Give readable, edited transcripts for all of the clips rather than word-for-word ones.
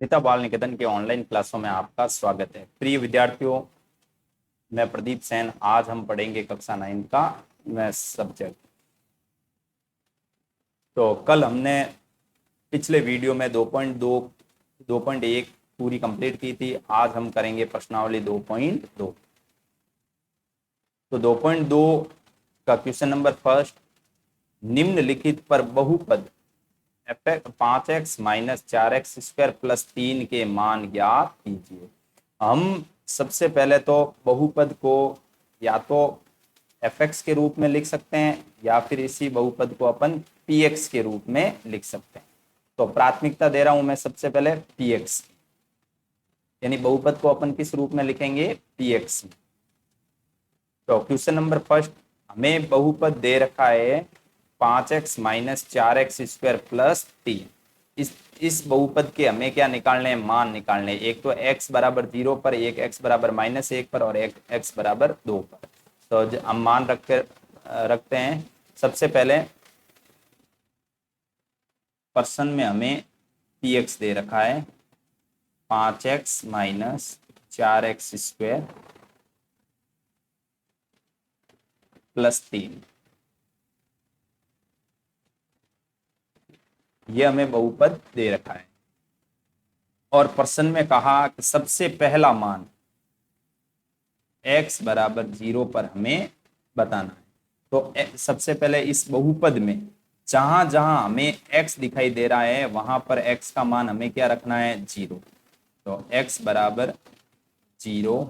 रीता बाल निकेतन के ऑनलाइन क्लासों में आपका स्वागत है। प्रिय विद्यार्थियों, मैं प्रदीप सेन। आज हम पढ़ेंगे कक्षा 9 का मैथ्स सब्जेक्ट। तो कल हमने पिछले वीडियो में 2.2 2.1 पूरी कंप्लीट की थी। आज हम करेंगे प्रश्नावली 2.2। तो 2.2 का क्वेश्चन नंबर फर्स्ट, निम्नलिखित पर बहुपद 5x minus 4x square plus 3 के मान ज्ञात कीजिए। हम सबसे पहले तो बहुपद को या तो fx के रूप में लिख सकते हैं या फिर इसी बहुपद को अपन px के रूप में लिख सकते हैं। तो प्राथमिकता दे रहा हूं मैं सबसे पहले px, यानी बहुपद को अपन किस रूप में लिखेंगे, px। तो क्वेश्चन नंबर फर्स्ट, हमें बहुपद दे रखा है 5x minus 4x square plus 3। इस बहुपद के हमें क्या निकालने हैं, मान निकालने हैं। एक तो x बराबर 0 पर, एक x बराबर -1 पर और एक x बराबर 2 पर। तो हम मान रखते हैं। सबसे पहले पर्सन में हमें px दे रखा है 5x minus 4x square plus 3। ये हमें बहुपद दे रखा है और प्रश्न में कहा कि सबसे पहला मान x बराबर 0 पर हमें बताना है। तो सबसे पहले इस बहुपद में जहां जहां हमें x दिखाई दे रहा है वहां पर x का मान हमें क्या रखना है, 0। तो x बराबर 0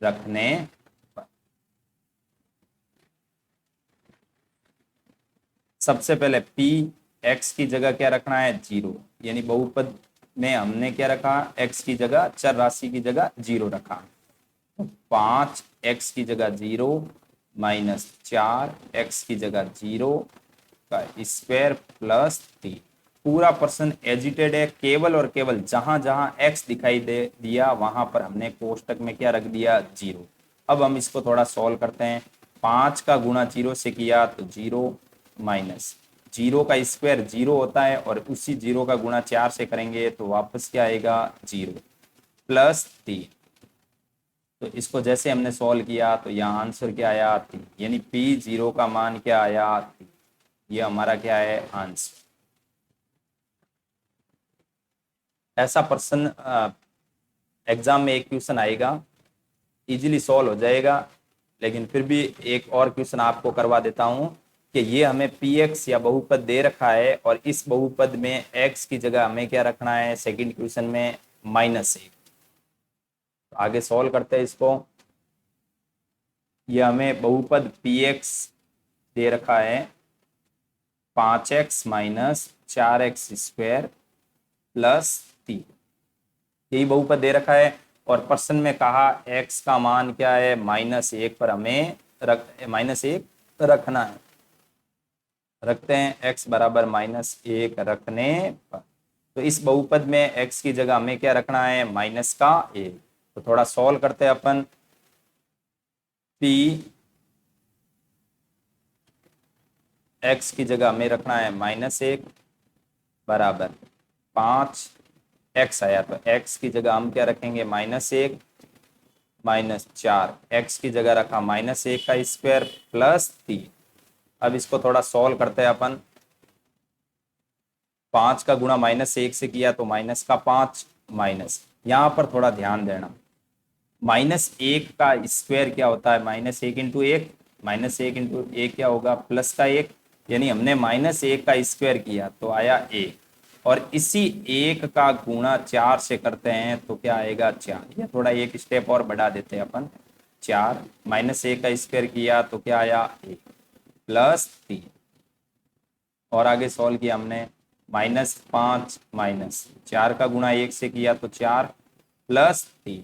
रखने पर सबसे पहले p x की जगह क्या रखना है, 0। यानी बहुपद में हमने क्या रखा, x की जगह, चर राशि की जगह 0 रखा। तो 5x की जगह 0 माइनस 4x की जगह 0 का स्क्वायर प्लस 3। पूरा प्रश्न एजिटेड है। केवल और केवल जहां जहां x दिखाई दे दिया वहां पर हमने कोष्टक में क्या रख दिया, 0। अब हम इसको थोड़ा सॉल्व करते हैं। 5 का गुणा 0 से किया तो 0 माइनस 0 का स्क्वायर 0 होता है और उसी 0 का गुणा 4 से करेंगे तो वापस क्या आएगा, 0 प्लस 3। तो इसको जैसे हमने सॉल्व किया तो यहाँ आंसर क्या आया, 3। यानी p0 का मान क्या आया, 3। ये हमारा क्या है, आंसर। ऐसा प्रश्न एग्जाम में एक क्वेश्चन आएगा, इजीली सॉल्व हो जाएगा। लेकिन फिर भी एक और क्वेश्चन आपको करवा देता हूं कि ये हमें px या बहुपद दे रखा है और इस बहुपद में x की जगह हमें क्या रखना है, सेकंड क्वेश्चन में -1। तो आगे सॉल्व करते हैं इसको। ये हमें बहुपद px दे रखा है 5x minus 4x square plus 3। यही बहुपद दे रखा है और प्रश्न में कहा x का मान क्या है, -1 पर हमें -1 रखना है। रखते हैं x बराबर -1 रखने पर। तो इस बहुपद में x की जगह हमें क्या रखना है, -1। तो थोड़ा सॉल्व करते हैं अपन। p x की जगह हमें रखना है -1 बराबर 5x आया तो x की जगह हम क्या रखेंगे, -1 -4। x की जगह रखा -1 का स्क्वायर प्लस 3। अब इसको थोड़ा सॉल्व करते हैं अपन। 5 का गुणा -1 से किया तो -5 माइनस, यहाँ पर थोड़ा ध्यान देना। -1 का स्क्वायर क्या होता है, -1 इंटू 1, -1 इंटू 1 क्या होगा, +1। यानी हमने -1 का स्क्वायर किया तो आया 1 और इसी 1 का गुणा 4 से करते हैं तो क्या आएगा, 4। या थोड़ा एक स्टेप और बढ़ा देते हैं अपन। 4 -1 का स्क्वायर किया तो क्या आया, 1 प्लस 3। और आगे सॉल्व किया हमने, -5 माइनस 4 का गुणा 1 से किया तो 4 प्लस 3।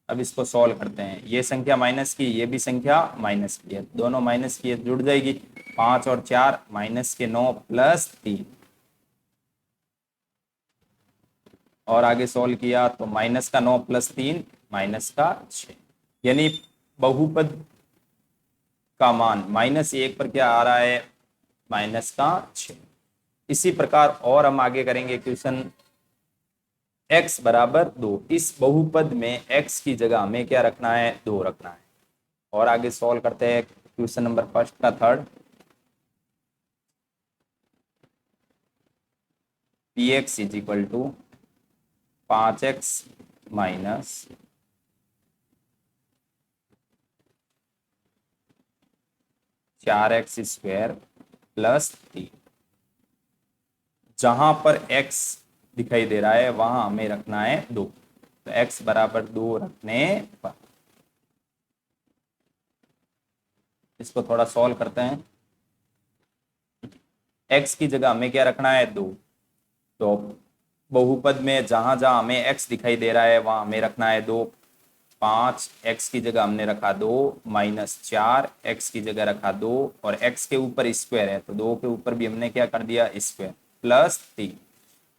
अब इसको सॉल्व करते हैं। ये संख्या माइनस की, ये भी संख्या माइनस की है, दोनों माइनस की है, जुड़ जाएगी। 5 और 4 -9 प्लस 3। और आगे सॉल्व किया तो -9 प्लस 3 -6। यानी बहुपद का मान -1 पर क्या आ रहा है, -6। इसी प्रकार और हम आगे करेंगे क्वेश्चन x बराबर 2। इस बहुपद में x की जगह हमें क्या रखना है, 2 रखना है। और आगे सॉल्व करते हैं क्वेश्चन नंबर फर्स्ट का third. px is equal to 5x minus 4x square plus 3। जहां पर x दिखाई दे रहा है वहां हमें रखना है 2। तो x बराबर 2 रखने पर इसको थोड़ा सॉल्व करते हैं। x की जगह हमें क्या रखना है, 2। तो बहुपद में जहां जहां हमें x दिखाई दे रहा है वहां हमें रखना है 2। 5 x की जगह हमने रखा 2 माइनस 4 x की जगह रखा 2 और x के ऊपर स्क्वायर है तो 2 के ऊपर भी हमने क्या कर दिया, स्क्वायर प्लस 3।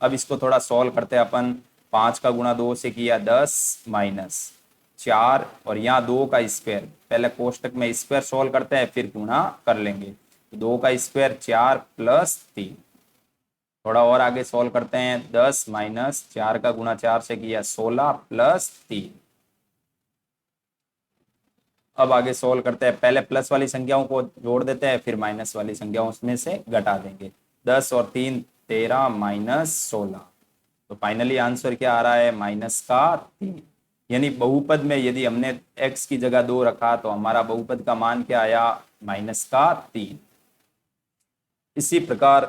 अब इसको थोड़ा सॉल्व करते हैं अपन। 5 का गुणा 2 से किया 10 माइनस 4 और यहाँ 2 का स्क्वायर, पहले कोष्टक में स्क्वायर सॉल्व करते हैं फिर गुणा कर लेंगे। 2 का स्क्वायर 4 प्लस 3। थोड़ा और आगे सॉल्व करते हैं। 10 माइनस 4 का गुणा 4 से किया 16 प्लस 3। अब आगे सॉल्व करते हैं। पहले प्लस वाली संख्याओं को जोड़ देते हैं फिर माइनस वाली संख्याओं उसमें से घटा देंगे। 10 और 3 13 माइनस 16। तो फाइनली आंसर क्या आ रहा है, माइनस का 3। यानी बहुपद में यदि हमने x की जगह 2 रखा तो हमारा बहुपद का मान क्या आया, माइनस का 3। इसी प्रकार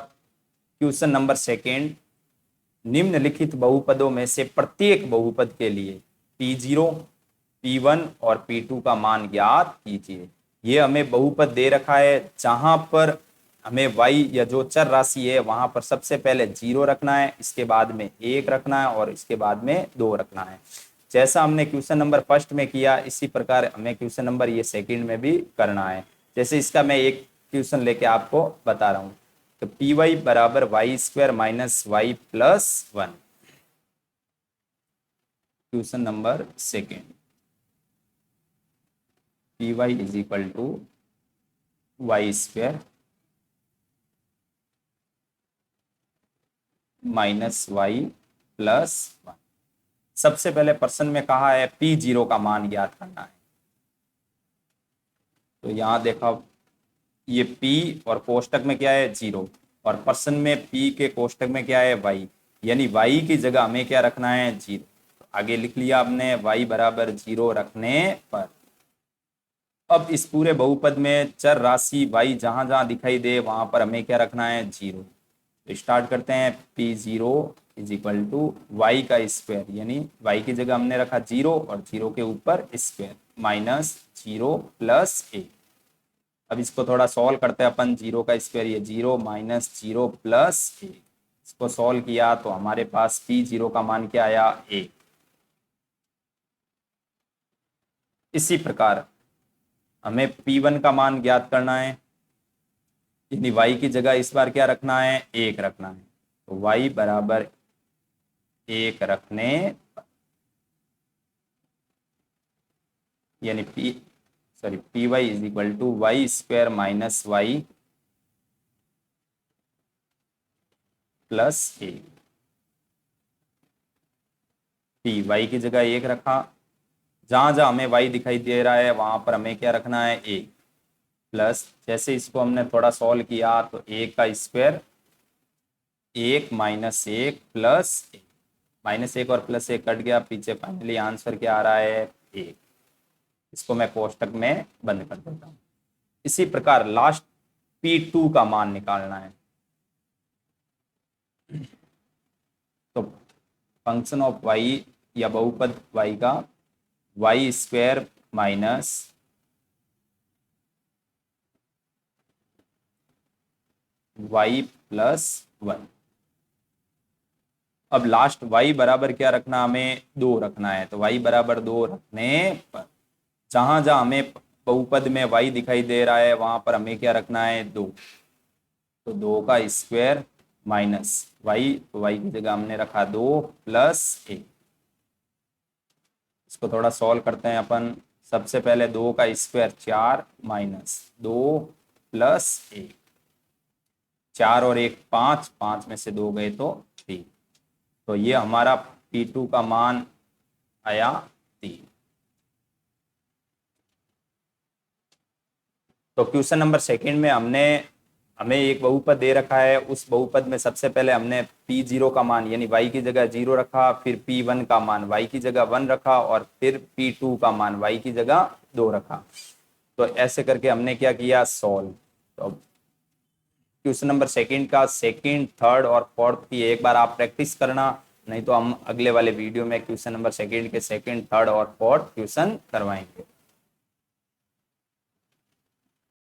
क्वेश्चन नंबर सेकेंड, निम्नलिखित बहुपदों में से प्रत्येक बहुपद के लिए P0, P1 और P2 का मान ज्ञात कीजिए। ये हमें बहुपद दे रखा है जहां पर हमें y या जो चर राशि है वहां पर सबसे पहले 0 रखना है, इसके बाद में 1 रखना है और इसके बाद में 2 रखना है। जैसा हमने क्वेश्चन नंबर फर्स्ट में किया इसी प्रकार हमें क्वेश्चन नंबर ये सेकंड में भी करना है। जैसे इसका मैं एक क्वेश्चन लेके आपको बता रहा हूँ। तो पी वाई बराबर Y square minus Y plus 1। Question number second, P Y is equal to Y square minus Y plus 1। सबसे पहले प्रश्न में कहा है P0 का मान ज्ञात करना है। तो यहां देखा ये P और कोष्टक में क्या है, 0 और प्रश्न में P के कोष्टक में क्या है, y। यानी y की जगह हमें क्या रखना है, 0। तो आगे लिख लिया हमने y बराबर 0 रखने पर। अब इस पूरे बहुपद में चर राशि y जहां जहां दिखाई दे वहां पर हमें क्या रखना है, 0। तो स्टार्ट करते हैं। P0 is equal to Y का स्क्वायर, यानी y की जगह हमने रखा 0 और 0 के ऊपर स्क्वायर माइनस 0 प्लस 1। अब इसको थोड़ा सॉल्व करते हैं अपन। 0 का स्क्वायर ये 0 माइनस 0 प्लस 1। इसको सॉल्व किया तो हमारे पास P0 का मान क्या आया, 1। इसी प्रकार हमें P1 का मान ज्ञात करना है, यानी y की जगह इस बार क्या रखना है, 1 रखना है। तो y बराबर 1 रखने यानी p Y is equal to Y square minus Y plus 1। P y की जगह 1 रखा, जहां जहां हमें y दिखाई दे रहा है वहां पर हमें क्या रखना है, 1 प्लस। जैसे इसको हमने थोड़ा सॉल्व किया तो 1 का स्क्वायर 1 माइनस 1 प्लस 1। माइनस 1 और प्लस 1 कट गया, पीछे फाइनली आंसर क्या आ रहा है, 1। इसको मैं कोष्टक में बंद कर देता हूँ। इसी प्रकार लास्ट P2 का मान निकालना है। तो फंक्शन ऑफ y या बहुपद y का y square minus Y plus 1। अब लास्ट y बराबर क्या रखना, हमें 2 रखना है। तो y बराबर 2 रखने पर जहां जहां हमें बहुपद में y दिखाई दे रहा है वहां पर हमें क्या रखना है, 2। तो 2 का स्क्वायर माइनस y, तो y की जगह हमने रखा 2 प्लस 1। इसको थोड़ा सॉल्व करते हैं अपन। सबसे पहले 2 का स्क्वायर 4 माइनस 2 प्लस 1। 4 और 1 5, 5 में से 2 गए तो 3। तो ये हमारा P2 का मान आया 3। तो क्वेश्चन नंबर सेकंड में हमें एक बहुपद दे रखा है। उस बहुपद में सबसे पहले हमने P0 का मान यानी y की जगह 0 रखा, फिर P1 का मान y की जगह 1 रखा और फिर P2 का मान y की जगह 2 रखा। तो ऐसे करके हमने क्या किया, सॉल्व। तो क्वेश्चन नंबर सेकंड का सेकंड, थर्ड और फोर्थ की एक बार आप प्रैक्टिस करना, नहीं तो हम अगले वाले वीडियो में क्वेश्चन नंबर सेकंड के सेकंड, थर्ड और फोर्थ क्वेश्चन करवाएंगे।